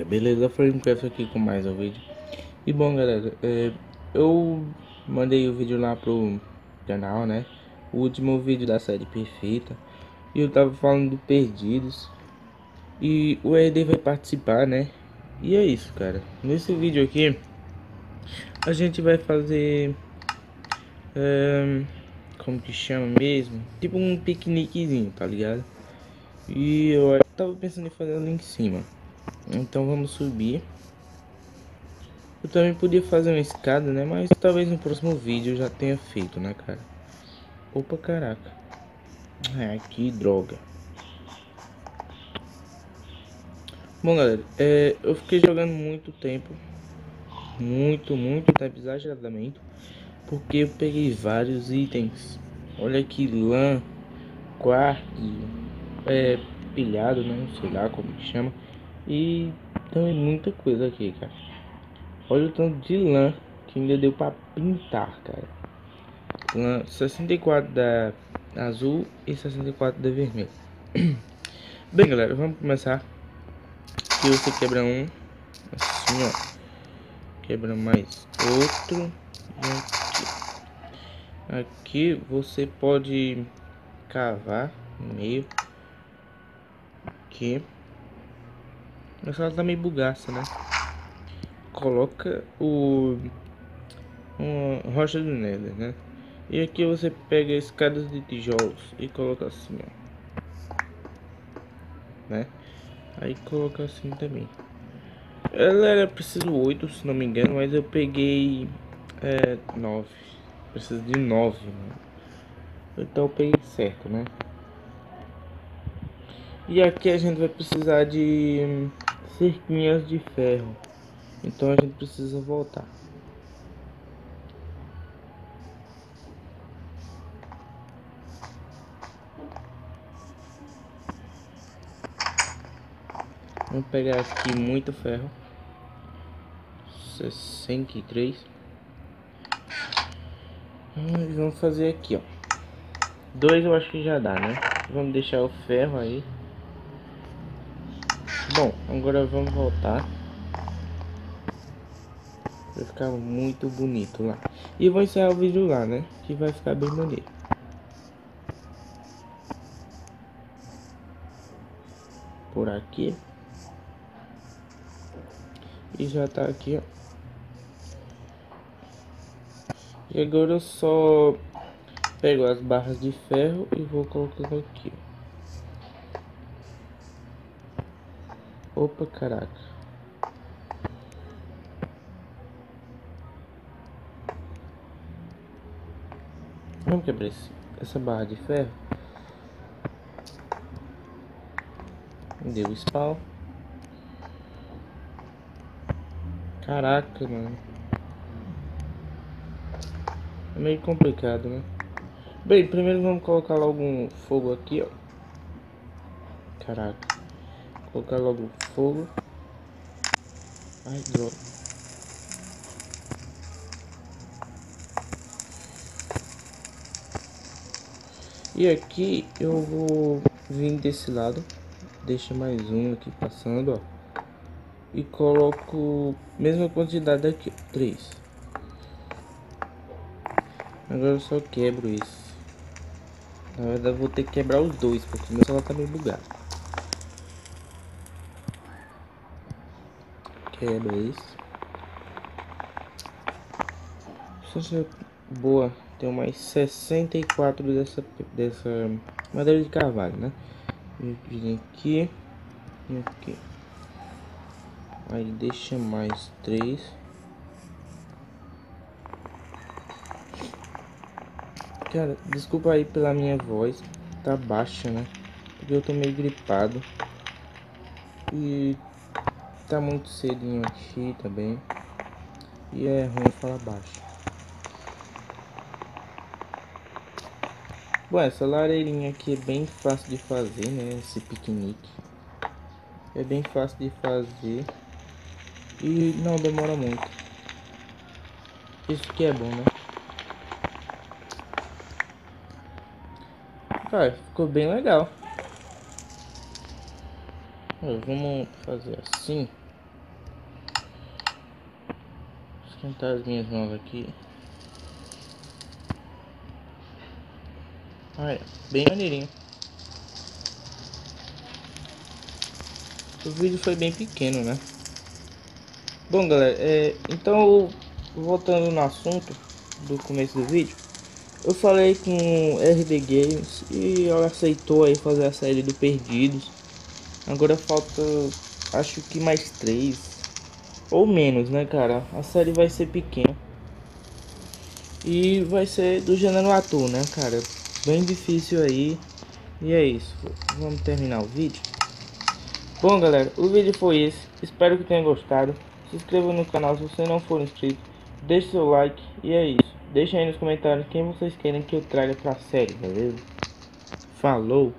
beleza? Framecraft aqui com mais um vídeo. E bom, galera, eu mandei o vídeo lá pro canal, né? O último vídeo da série Perfeita. E eu tava falando do Perdidos. E o ED vai participar, né? E é isso, cara. Nesse vídeo aqui, a gente vai fazer... como que chama mesmo? Tipo um piqueniquezinho, tá ligado? E eu tava pensando em fazer ali em cima. Então vamos subir. Eu também podia fazer uma escada, né? Mas talvez no próximo vídeo eu já tenha feito, né, cara? Opa, caraca. Que droga. Bom, galera, eu fiquei jogando muito tempo. Muito tempo, exageradamente. Porque eu peguei vários itens. Olha aqui, lã, quartzo, pilhado, né? Não sei lá como que chama. E também muita coisa aqui, cara. Olha o tanto de lã que ainda deu pra pintar, cara. 64 da azul e 64 da vermelho. Bem, galera, vamos começar. Aqui você quebra um, assim, ó. Quebra mais outro. E aqui você pode cavar no meio. Aqui. Essa ela tá meio bugaça, né? Coloca uma rocha do Nether, né? E aqui você pega escadas de tijolos e coloca assim, ó. Né? Aí coloca assim também. Ela era preciso 8, se não me engano, mas eu peguei 9. Preciso de 9, mano. Então eu peguei certo, né? E aqui a gente vai precisar de cerquinhas de ferro. Então a gente precisa voltar. Vamos pegar aqui muito ferro. 63. E vamos fazer aqui, ó. 2 eu acho que já dá, né? Vamos deixar o ferro aí. Bom, agora vamos voltar. Vai ficar muito bonito lá. E vou encerrar o vídeo lá, né? Que vai ficar bem maneiro. Por aqui. E já tá aqui, ó. E agora eu só pego as barras de ferro e vou colocando aqui. Opa, caraca. Vamos quebrar essa barra de ferro. Deu spawn. Caraca, mano. É meio complicado, né? Bem, primeiro vamos colocar logo um fogo aqui, ó. Caraca. Colocar logo fogo. Ai, droga. E aqui eu vou vir desse lado. Deixa mais um aqui passando, ó. E coloco mesma quantidade aqui, 3. Agora eu só quebro isso. Na verdade eu vou ter que quebrar os dois, porque meu celular tá meio bugado. Quebra isso. Isso é boa. Tem mais 64 dessa madeira de carvalho, né? Vem aqui e aqui. Aí deixa mais 3. Cara, desculpa aí pela minha voz. Tá baixa, né? Porque eu tô meio gripado. E tá muito cedinho aqui também. E é ruim falar baixo. Bom, essa lareirinha aqui é bem fácil de fazer, né? Esse piquenique. É bem fácil de fazer. E não demora muito. Isso que é bom, né? Cara, ficou bem legal. Vamos fazer assim. Esquentar as minhas mãos aqui. Olha, bem maneirinho. O vídeo foi bem pequeno, né? Bom, galera, então voltando no assunto do começo do vídeo, eu falei com o RD Games e ela aceitou aí fazer a série do Perdidos. Agora falta, acho que mais 3 ou menos, né, cara? A série vai ser pequena e vai ser do gênero ator, né, cara? Bem difícil aí. E é isso, vamos terminar o vídeo. Bom, galera, o vídeo foi esse. Espero que tenha gostado. Se inscreva no canal se você não for inscrito. Deixe seu like e é isso. Deixe aí nos comentários quem vocês querem que eu traga pra série, beleza? Falou!